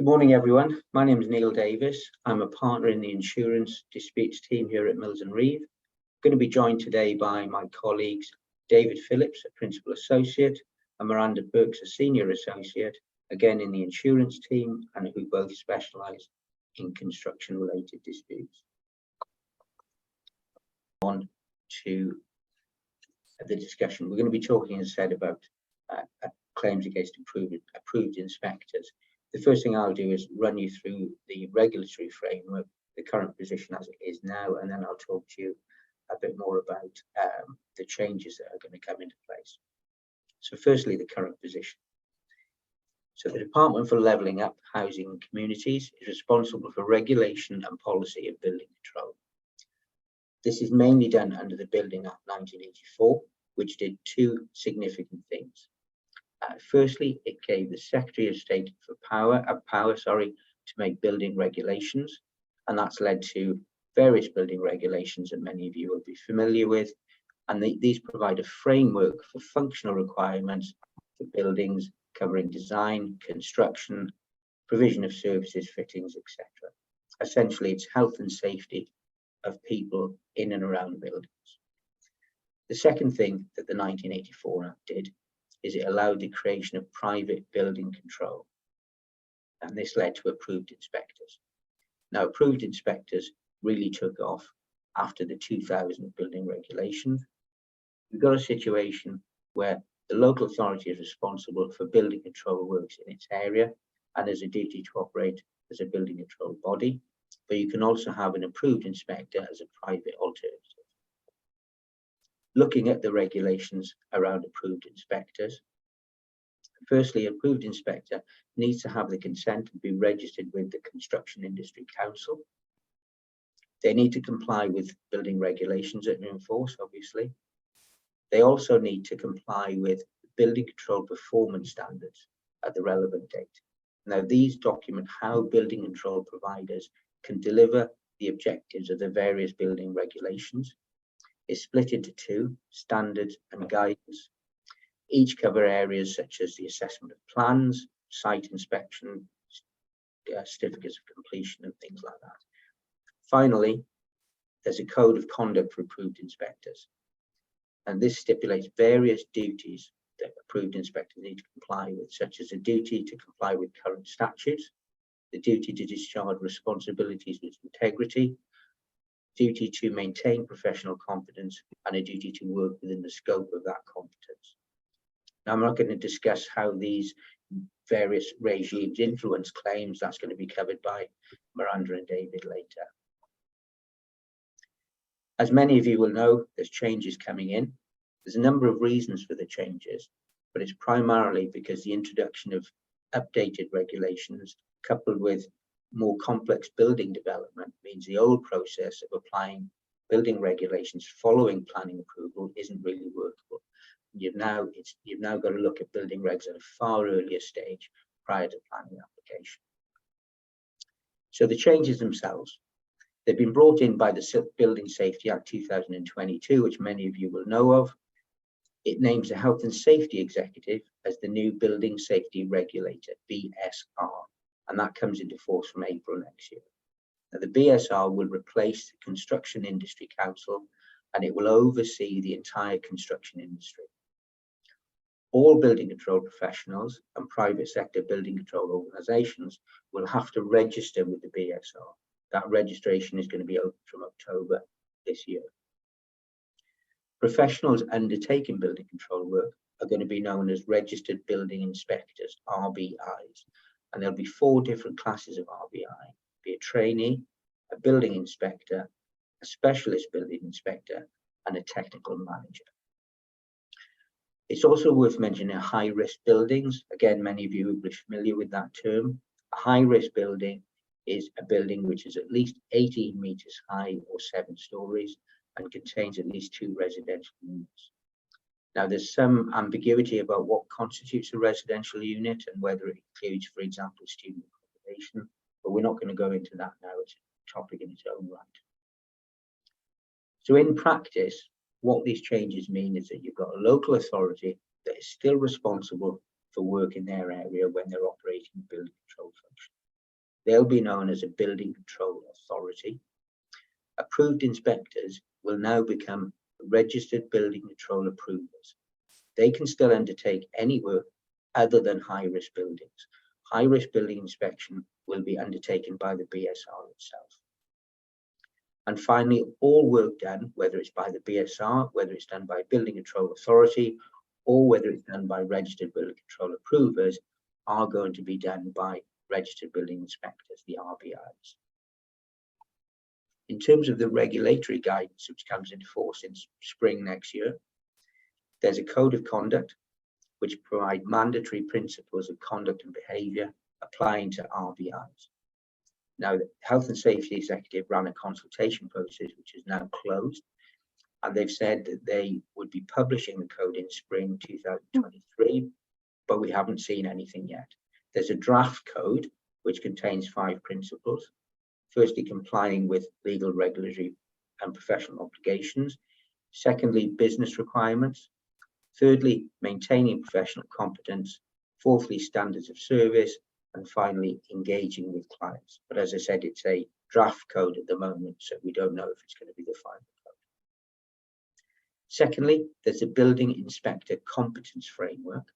Good morning, everyone. My name is Neil Davis. I'm a partner in the insurance disputes team here at Mills & Reeve. I'm going to be joined today by my colleagues, David Phillips, a principal associate, and Miranda Burks, a senior associate, again in the insurance team, and who both specialise in construction-related disputes. On to the discussion. We're going to be talking, as I said, about claims against approved inspectors. The first thing I'll do is run you through the regulatory framework, the current position as it is now, and then I'll talk to you a bit more about the changes that are going to come into place. So firstly, the current position. So the Department for Levelling Up Housing and Communities is responsible for regulation and policy of building control. This is mainly done under the Building Act 1984, which did two significant things. Firstly, it gave the Secretary of State power to make building regulations, and that's led to various building regulations that many of you will be familiar with. And these provide a framework for functional requirements for buildings covering design, construction, provision of services, fittings, etc. Essentially, it's health and safety of people in and around buildings. The second thing that the 1984 Act did is it allowed the creation of private building control, and this led to approved inspectors. Now, approved inspectors really took off after the 2000 building regulations. We've got a situation where the local authority is responsible for building control works in its area and has a duty to operate as a building control body, but you can also have an approved inspector as a private alternative. Looking at the regulations around approved inspectors, firstly, approved inspector needs to have the consent and be registered with the Construction Industry Council. They need to comply with building regulations that are in force, obviously. They also need to comply with building control performance standards at the relevant date. Now, these document how building control providers can deliver the objectives of the various building regulations. Is split into two, standards and guidance. Each cover areas such as the assessment of plans, site inspection, certificates of completion and things like that. Finally, there's a code of conduct for approved inspectors. And this stipulates various duties that approved inspectors need to comply with, such as a duty to comply with current statutes, the duty to discharge responsibilities with integrity, duty to maintain professional competence, and a duty to work within the scope of that competence. Now, I'm not going to discuss how these various regimes influence claims. That's going to be covered by Miranda and David later. As many of you will know, there's changes coming in. There's a number of reasons for the changes, but it's primarily because the introduction of updated regulations coupled with more complex building development means the old process of applying building regulations following planning approval isn't really workable. You've now got to look at building regs at a far earlier stage prior to planning application. So the changes themselves, they've been brought in by the Building Safety Act 2022, which many of you will know of. It names the Health and Safety Executive as the new Building Safety Regulator, BSR. And that comes into force from April next year. Now, the BSR will replace the Construction Industry Council, and it will oversee the entire construction industry. All building control professionals and private sector building control organisations will have to register with the BSR. That registration is going to be open from October this year. Professionals undertaking building control work are going to be known as Registered Building Inspectors, RBIs. And there'll be four different classes of RBI, be a trainee, a building inspector, a specialist building inspector, and a technical manager. It's also worth mentioning high-risk buildings. Again, many of you will be familiar with that term. A high-risk building is a building which is at least 18 meters high or 7 stories and contains at least 2 residential units. Now, there's some ambiguity about what constitutes a residential unit and whether it includes, for example, student accommodation, but we're not going to go into that now. It's a topic in its own right. So in practice, what these changes mean is that you've got a local authority that is still responsible for work in their area when they're operating building control functions. They'll be known as a building control authority. Approved inspectors will now become registered building control approvers. They can still undertake any work other than high-risk buildings. High-risk building inspection will be undertaken by the BSR itself. And finally, all work done, whether it's by the BSR, whether it's done by a building control authority, or whether it's done by registered building control approvers, are going to be done by registered building inspectors, the RBIs. In terms of the regulatory guidance which comes into force in spring next year, there's a code of conduct which provide mandatory principles of conduct and behaviour applying to RBIs. Now, the Health and Safety Executive ran a consultation process which is now closed, and they've said that they would be publishing the code in spring 2023, but we haven't seen anything yet. There's a draft code which contains 5 principles. Firstly, complying with legal, regulatory and professional obligations. Secondly, business requirements. Thirdly, maintaining professional competence. Fourthly, standards of service. And finally, engaging with clients. But as I said, it's a draft code at the moment, so we don't know if it's going to be the final code. Secondly, there's a building inspector competence framework.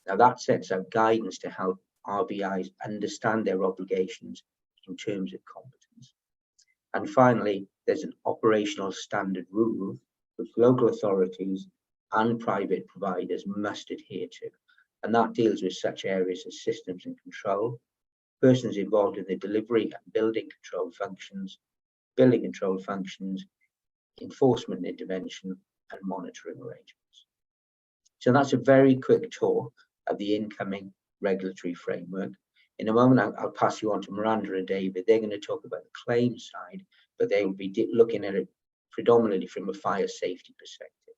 Now that sets out guidance to help RBIs understand their obligations in terms of competence. And finally, there's an operational standard rule which local authorities and private providers must adhere to. And that deals with such areas as systems and control, persons involved in the delivery and building control functions, enforcement intervention, and monitoring arrangements. So that's a very quick tour of the incoming regulatory framework. In a moment, I'll pass you on to Miranda and David. They're going to talk about the claims side, but they will be looking at it predominantly from a fire safety perspective.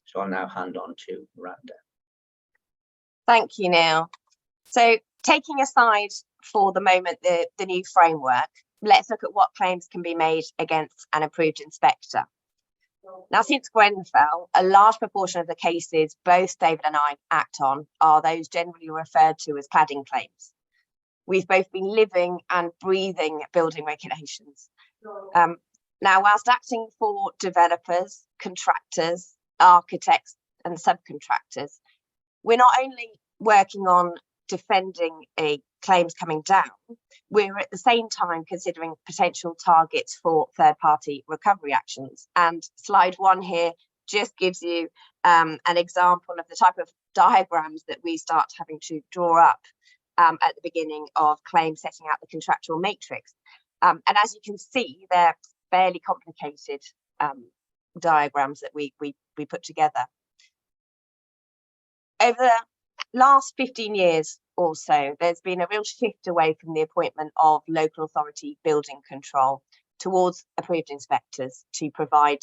So I'll now hand on to Miranda. Thank you, Neil. So taking aside for the moment the new framework, let's look at what claims can be made against an approved inspector. Now, since Grenfell, a large proportion of the cases both David and I act on are those generally referred to as cladding claims. We've both been living and breathing building regulations. Now, whilst acting for developers, contractors, architects and subcontractors, we're not only working on defending a claims coming down, we're at the same time considering potential targets for third-party recovery actions. And slide 1 here just gives you an example of the type of diagrams that we start having to draw up at the beginning of claims, setting out the contractual matrix. And as you can see, they're fairly complicated diagrams that we put together. Over the last 15 years or so, there's been a real shift away from the appointment of local authority building control towards approved inspectors to provide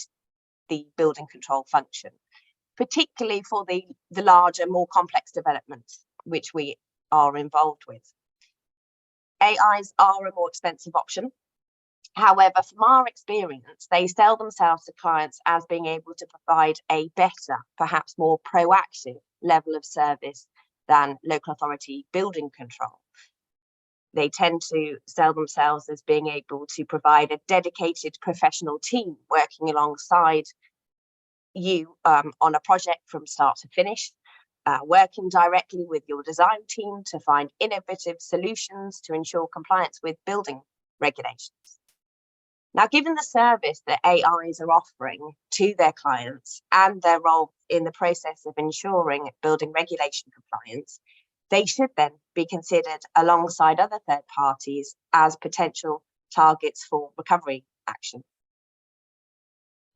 the building control function, particularly for the larger, more complex developments which we are involved with. AIs are a more expensive option. However, from our experience, they sell themselves to clients as being able to provide a better, perhaps more proactive level of service than local authority building control. They tend to sell themselves as being able to provide a dedicated professional team working alongside you on a project from start to finish, working directly with your design team to find innovative solutions to ensure compliance with building regulations. Now, given the service that AIs are offering to their clients and their role in the process of ensuring building regulation compliance, they should then be considered alongside other third parties as potential targets for recovery action.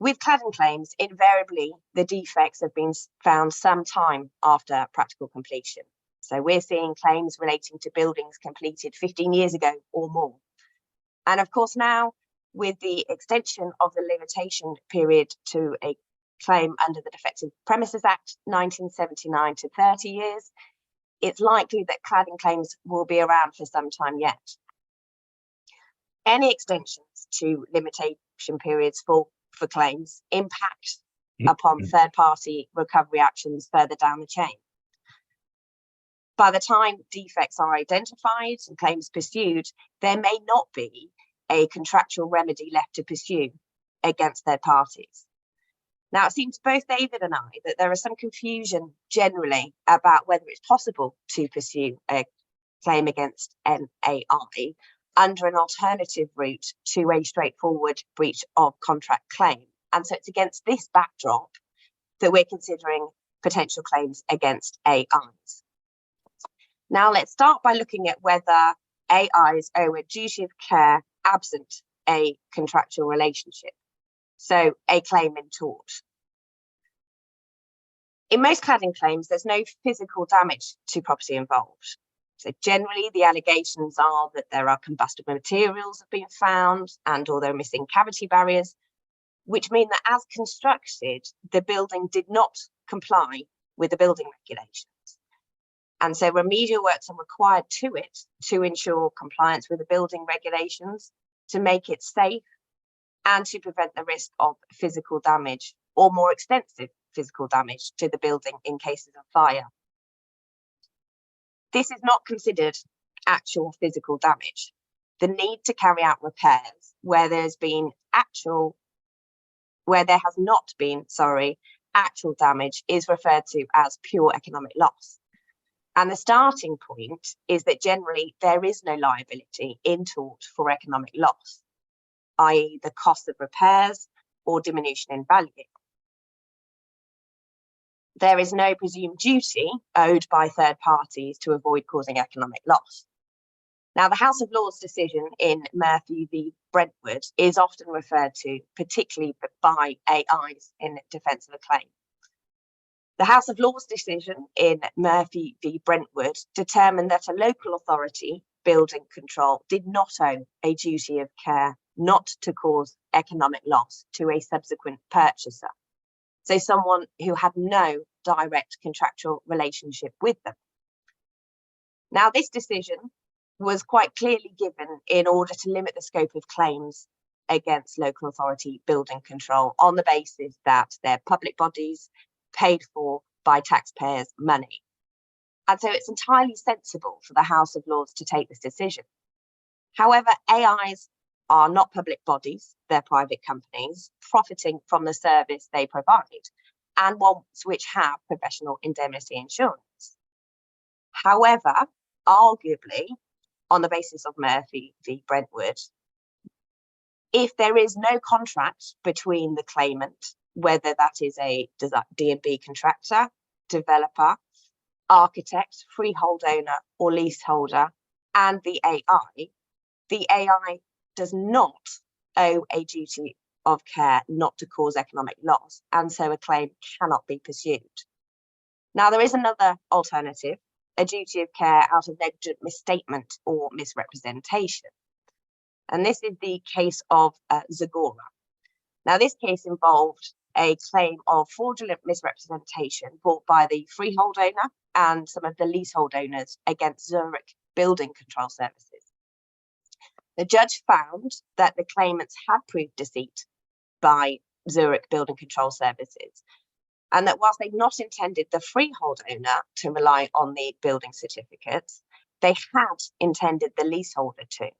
With cladding claims, invariably the defects have been found some time after practical completion. So we're seeing claims relating to buildings completed 15 years ago or more. And of course now, with the extension of the limitation period to a claim under the Defective Premises Act 1979 to 30 years, it's likely that cladding claims will be around for some time yet. Any extensions to limitation periods for claims impact upon third-party recovery actions further down the chain. by the time defects are identified and claims pursued, there may not be a contractual remedy left to pursue against third parties. Now, it seems to both David and I that there is some confusion generally about whether it's possible to pursue a claim against NAI under an alternative route to a straightforward breach of contract claim. And so it's against this backdrop that we're considering potential claims against AIs. Now, let's start by looking at whether AIs owe a duty of care absent a contractual relationship, so a claim in tort. In most cladding claims, there's no physical damage to property involved. So generally, the allegations are that there are combustible materials have been found and or there are missing cavity barriers, which mean that as constructed, the building did not comply with the building regulations. And so remedial works are required to it to ensure compliance with the building regulations, to make it safe, and to prevent the risk of physical damage or more extensive physical damage to the building in cases of fire. This is not considered actual physical damage. The need to carry out repairs where there has not been actual damage is referred to as pure economic loss. And the starting point is that generally there is no liability in tort for economic loss, i.e. the cost of repairs or diminution in value. There is no presumed duty owed by third parties to avoid causing economic loss. Now, the House of Lords decision in Murphy v Brentwood is often referred to, particularly by AIs in defence of a claim. The House of Lords decision in Murphy v Brentwood determined that a local authority, building control, did not owe a duty of care not to cause economic loss to a subsequent purchaser. So someone who had no direct contractual relationship with them. Now, this decision was quite clearly given in order to limit the scope of claims against local authority building control on the basis that they're public bodies paid for by taxpayers' money. And so it's entirely sensible for the House of Lords to take this decision. However, AIs are not public bodies, they're private companies profiting from the service they provide, and ones which have professional indemnity insurance. However, arguably, on the basis of Murphy v Brentwood, if there is no contract between the claimant, whether that is a D&B contractor, developer, architect, freehold owner or leaseholder, and the AI does not owe a duty of care not to cause economic loss, and so a claim cannot be pursued. Now, there is another alternative, a duty of care out of negligent misstatement or misrepresentation. And this is the case of Zagora. Now, this case involved a claim of fraudulent misrepresentation brought by the freehold owner and some of the leasehold owners against Zurich Building Control Services. The judge found that the claimants had proved deceit by Zurich Building Control Services, and that whilst they'd not intended the freehold owner to rely on the building certificates, they had intended the leaseholder to.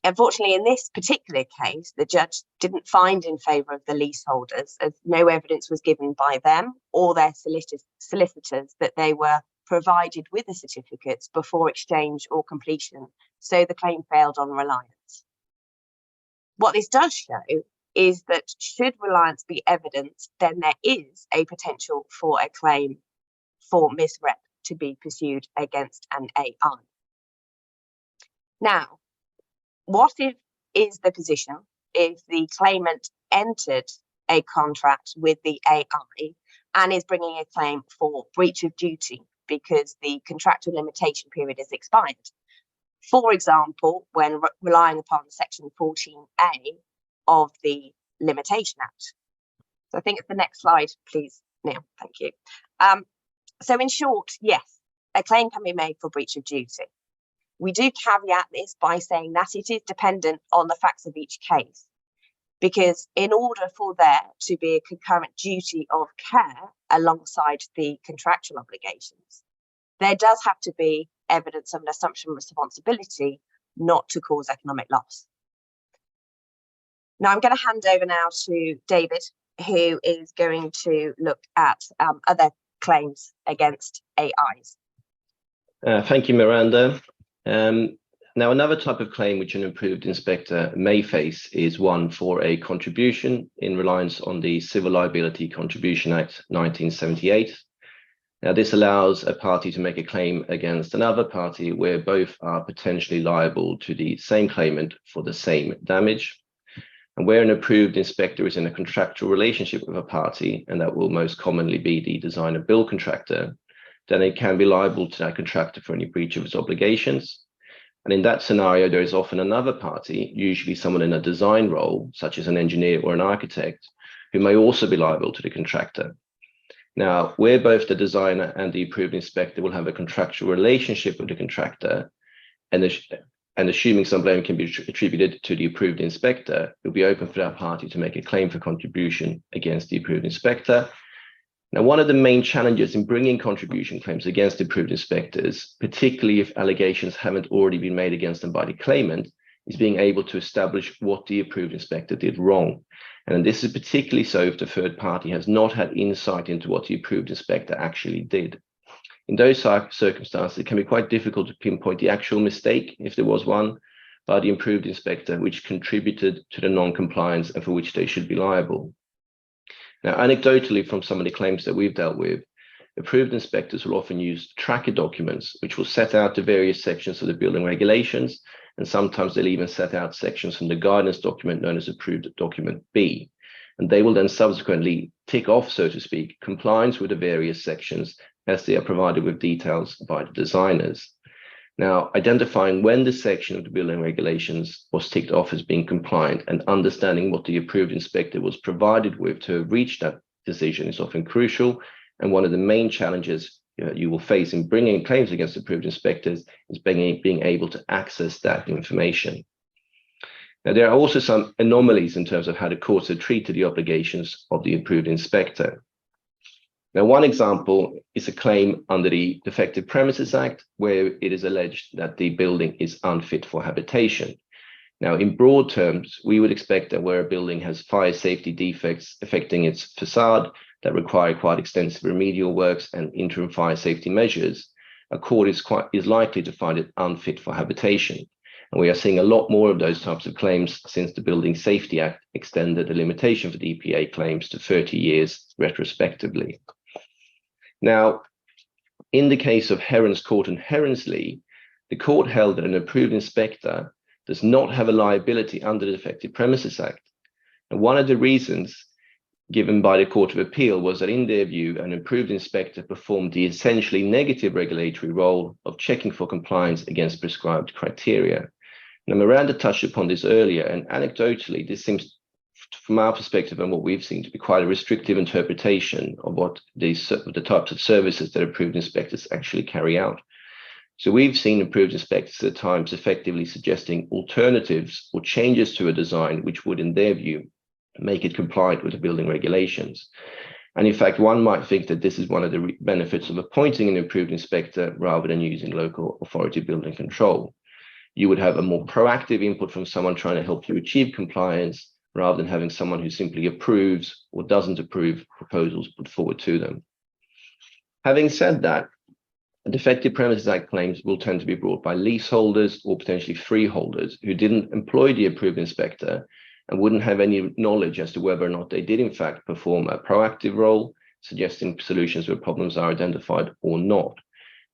Unfortunately, in this particular case, the judge didn't find in favour of the leaseholders, as no evidence was given by them or their solicitors that they were provided with the certificates before exchange or completion, so the claim failed on reliance. What this does show is that should reliance be evidence, then there is a potential for a claim for misrep to be pursued against an AI. Now, what is the position if the claimant entered a contract with the AI and is bringing a claim for breach of duty because the contractual limitation period is expired? For example, when relying upon Section 14A of the Limitation Act. So I think it's the next slide, please, Neil. Thank you. So in short, yes, a claim can be made for breach of duty. We do caveat this by saying that it is dependent on the facts of each case, because in order for there to be a concurrent duty of care alongside the contractual obligations, there does have to be evidence of an assumption of responsibility not to cause economic loss. Now I'm going to hand over now to David, who is going to look at other claims against AIs. Thank you, Miranda. Now, another type of claim which an approved inspector may face is one for a contribution in reliance on the Civil Liability Contribution Act 1978. Now, this allows a party to make a claim against another party where both are potentially liable to the same claimant for the same damage. And where an approved inspector is in a contractual relationship with a party, and that will most commonly be the designer build contractor, then it can be liable to that contractor for any breach of its obligations. And in that scenario, there is often another party, usually someone in a design role, such as an engineer or an architect, who may also be liable to the contractor. Now, where both the designer and the approved inspector will have a contractual relationship with the contractor, and assuming some blame can be attributed to the approved inspector, it will be open for that party to make a claim for contribution against the approved inspector. Now, one of the main challenges in bringing contribution claims against approved inspectors, particularly if allegations haven't already been made against them by the claimant, is being able to establish what the approved inspector did wrong. And this is particularly so if the third party has not had insight into what the approved inspector actually did. In those circumstances, it can be quite difficult to pinpoint the actual mistake, if there was one, by the approved inspector, which contributed to the non-compliance and for which they should be liable. Now, anecdotally, from some of the claims that we've dealt with, approved inspectors will often use tracker documents, which will set out the various sections of the building regulations, and sometimes they'll even set out sections from the guidance document known as approved document B. And they will then subsequently tick off, so to speak, compliance with the various sections as they are provided with details by the designers. Now, identifying when the section of the building regulations was ticked off as being compliant and understanding what the approved inspector was provided with to reach that decision is often crucial. And one of the main challenges you will face in bringing claims against approved inspectors is being able to access that information. Now, there are also some anomalies in terms of how the courts have treated the obligations of the approved inspector. Now, one example is a claim under the Defective Premises Act, where it is alleged that the building is unfit for habitation. Now, in broad terms, we would expect that where a building has fire safety defects affecting its facade that require quite extensive remedial works and interim fire safety measures, a court is likely to find it unfit for habitation. And we are seeing a lot more of those types of claims since the Building Safety Act extended the limitation for DPA claims to 30 years retrospectively. Now, in the case of Herons Court and Heronsley, the court held that an approved inspector does not have a liability under the Defective Premises Act. And one of the reasons given by the Court of Appeal was that in their view, an approved inspector performed the essentially negative regulatory role of checking for compliance against prescribed criteria. Now, Miranda touched upon this earlier, and anecdotally, this seems, from our perspective and what we've seen, to be quite a restrictive interpretation of what the types of services that approved inspectors actually carry out. So we've seen approved inspectors at times effectively suggesting alternatives or changes to a design which would, in their view, make it compliant with the building regulations. And in fact, one might think that this is one of the benefits of appointing an approved inspector rather than using local authority building control. You would have a more proactive input from someone trying to help you achieve compliance rather than having someone who simply approves or doesn't approve proposals put forward to them. Having said that, Defective Premises Act claims will tend to be brought by leaseholders or potentially freeholders who didn't employ the approved inspector and wouldn't have any knowledge as to whether or not they did in fact perform a proactive role, suggesting solutions where problems are identified or not.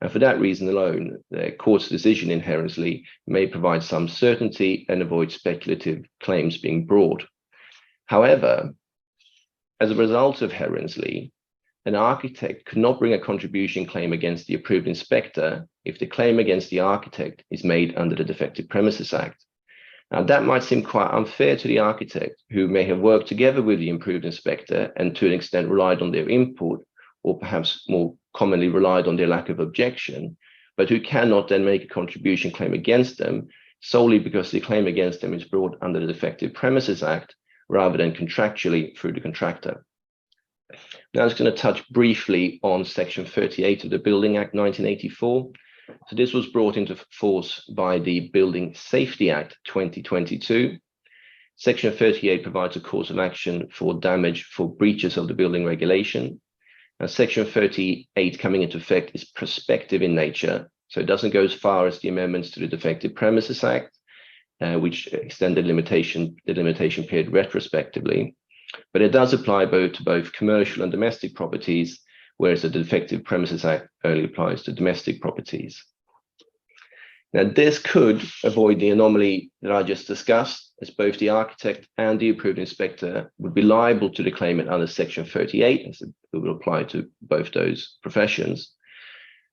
And for that reason alone, the court's decision in Heronsley may provide some certainty and avoid speculative claims being brought. However, as a result of Heronsley, an architect could not bring a contribution claim against the approved inspector if the claim against the architect is made under the Defective Premises Act. Now, that might seem quite unfair to the architect, who may have worked together with the approved inspector and to an extent relied on their input, or perhaps more commonly relied on their lack of objection, but who cannot then make a contribution claim against them solely because the claim against them is brought under the Defective Premises Act rather than contractually through the contractor. Now, I was going to touch briefly on Section 38 of the Building Act 1984. So this was brought into force by the Building Safety Act 2022. Section 38 provides a course of action for damage for breaches of the building regulation. And Section 38 coming into effect is prospective in nature. So it doesn't go as far as the amendments to the Defective Premises Act, which extended the limitation period retrospectively. But it does apply to both commercial and domestic properties, whereas the Defective Premises Act only applies to domestic properties. Now, this could avoid the anomaly that I just discussed, as both the architect and the approved inspector would be liable to the claimant under Section 38, as it would apply to both those professions.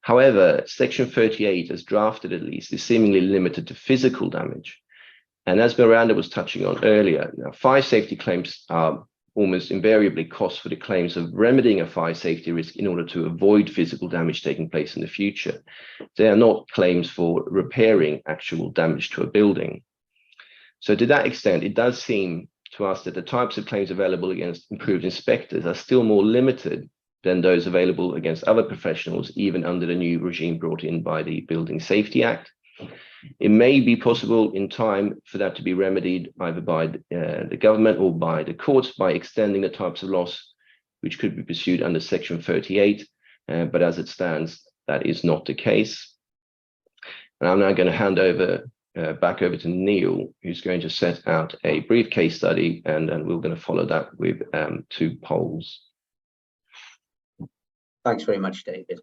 However, Section 38, as drafted at least, is seemingly limited to physical damage. And as Miranda was touching on earlier, now, fire safety claims are almost invariably costs for the claims of remedying a fire safety risk in order to avoid physical damage taking place in the future. They are not claims for repairing actual damage to a building. So to that extent, it does seem to us that the types of claims available against improved inspectors are still more limited than those available against other professionals, even under the new regime brought in by the Building Safety Act. It may be possible in time for that to be remedied either by the government or by the courts by extending the types of loss which could be pursued under Section 38, but as it stands, that is not the case. And I'm now going to hand over back over to Neil, who's going to set out a brief case study, and we're going to follow that with 2 polls. Thanks very much, David.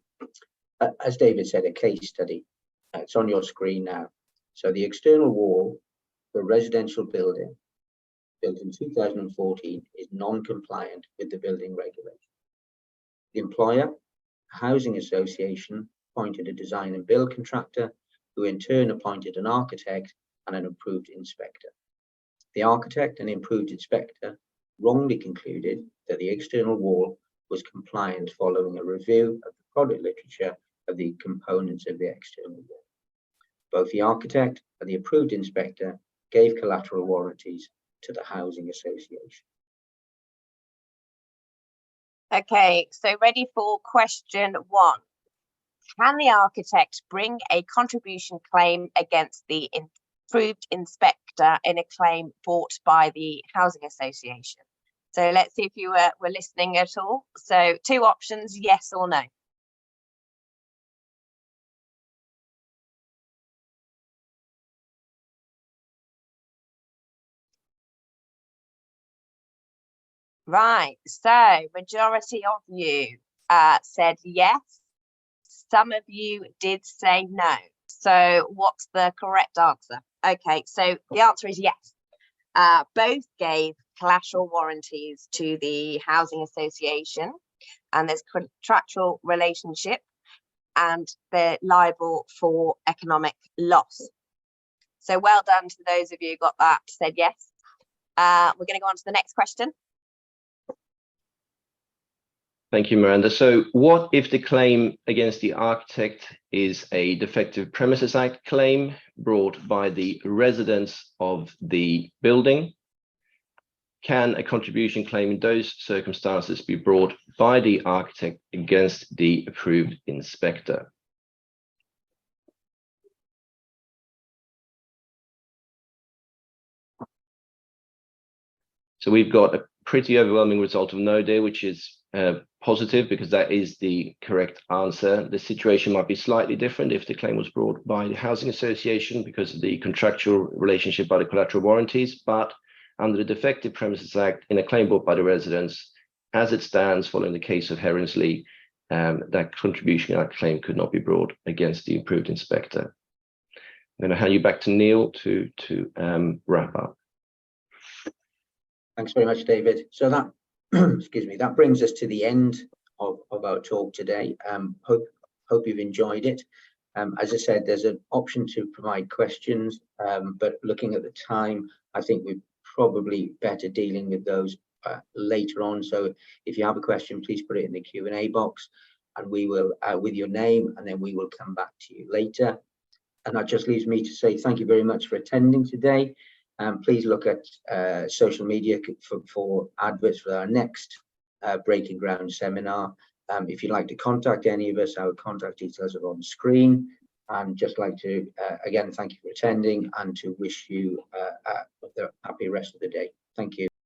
As David said, a case study. It's on your screen now. So the external wall for a residential building built in 2014 is non-compliant with the building regulation. The employer, a housing association, appointed a design and build contractor, who in turn appointed an architect and an approved inspector. The architect and improved inspector wrongly concluded that the external wall was compliant following a review of the product literature of the components of the external wall. Both the architect and the approved inspector gave collateral warranties to the housing association. Okay, so ready for question 1. Can the architect bring a contribution claim against the approved inspector in a claim brought by the housing association? So let's see if you were listening at all. So 2 options, yes or no. Right, so majority of you said yes. Some of you did say no. So what's the correct answer? Okay, so the answer is yes. Both gave collateral warranties to the housing association, and there's contractual relationship, and they're liable for economic loss. So well done to those of you who got that, said yes. We're going to go on to the next question. Thank you, Miranda. So what if the claim against the architect is a Defective Premises Act claim brought by the residents of the building? Can a contribution claim in those circumstances be brought by the architect against the approved inspector? So we've got a pretty overwhelming result of no there, which is positive because that is the correct answer. The situation might be slightly different if the claim was brought by the housing association because of the contractual relationship by the collateral warranties, but under the Defective Premises Act, in a claim brought by the residents, as it stands following the case of Herringsley, that contribution act claim could not be brought against the approved inspector. I'm going to hand you back to Neil to wrap up. Thanks very much, David. So that excuse me, that brings us to the end of our talk today. Hope you've enjoyed it. As I said, there's an option to provide questions, but looking at the time, I think we're probably better dealing with those later on. So if you have a question, please put it in the Q&A box, and we will, with your name, and then we will come back to you later. And that just leaves me to say thank you very much for attending today. Please look at social media for adverts for our next Breaking Ground seminar. If you'd like to contact any of us, our contact details are on the screen. And just like to again thank you for attending and to wish you a happy rest of the day. Thank you.